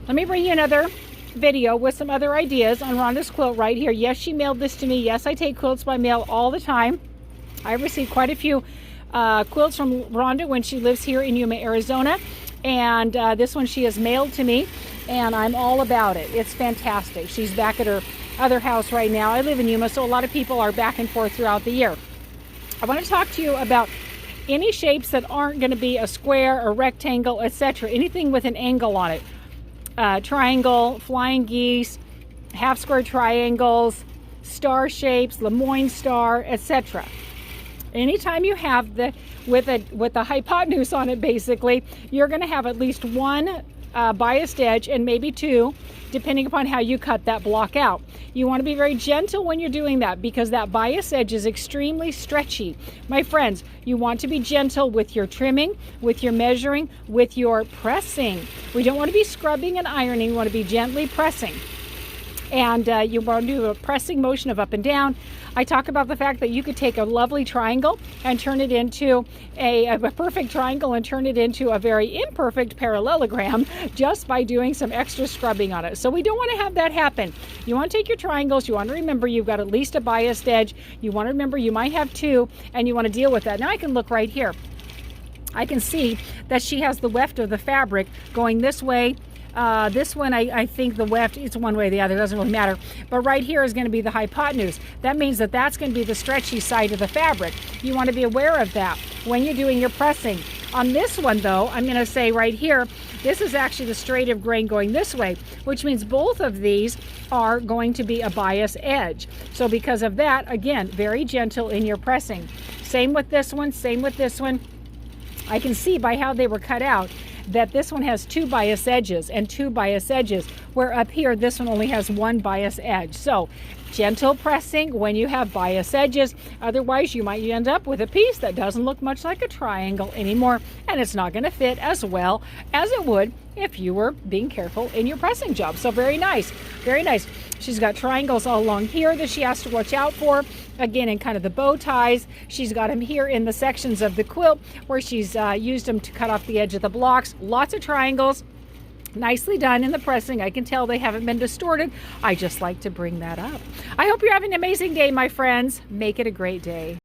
let me bring you another video with some other ideas on Rhonda's quilt right here. Yes, she mailed this to me. Yes, I take quilts by mail all the time. I received quite a few quilts from Rhonda when she lives here in Yuma, Arizona. And this one she has mailed to me, and I'm all about it. It's fantastic. She's back at her other house right now. I live in Yuma, so a lot of people are back and forth throughout the year. I want to talk to you about any shapes that aren't going to be a square, a rectangle, etc. Anything with an angle on it. Triangle, flying geese, half square triangles, star shapes, Lemoyne star, etc. Anytime you have the with a hypotenuse on it, basically, you're going to have at least one biased edge and maybe two, depending upon how you cut that block out. You want to be very gentle when you're doing that because that bias edge is extremely stretchy. My friends, you want to be gentle with your trimming, with your measuring, with your pressing. We don't want to be scrubbing and ironing. We want to be gently pressing. And you want to do a pressing motion of up and down. I talk about the fact that you could take a lovely triangle and turn it into a perfect triangle and turn it into a very imperfect parallelogram just by doing some extra scrubbing on it. So we don't want to have that happen. You want to take your triangles, you want to remember you've got at least a biased edge, you want to remember you might have two, and you want to deal with that. Now I can look right here. I can see that she has the weft of the fabric going this way. This one, I think the weft, it's one way or the other, doesn't really matter. But right here is going to be the hypotenuse. That means that that's going to be the stretchy side of the fabric. You want to be aware of that when you're doing your pressing. On this one, though, I'm going to say right here, this is actually the straight of grain going this way, which means both of these are going to be a bias edge. So because of that, again, very gentle in your pressing. Same with this one, same with this one. I can see by how they were cut out that this one has two bias edges and two bias edges, where up here this one only has one bias edge. So gentle pressing when you have bias edges. Otherwise you might end up with a piece that doesn't look much like a triangle anymore, and it's not going to fit as well as it would if you were being careful in your pressing job. So very nice, very nice. She's got triangles all along here that she has to watch out for. Again, in kind of the bow ties. She's got them here in the sections of the quilt where she's used them to cut off the edge of the blocks. Lots of triangles. Nicely done in the pressing. I can tell they haven't been distorted. I just like to bring that up. I hope you're having an amazing day, my friends. Make it a great day.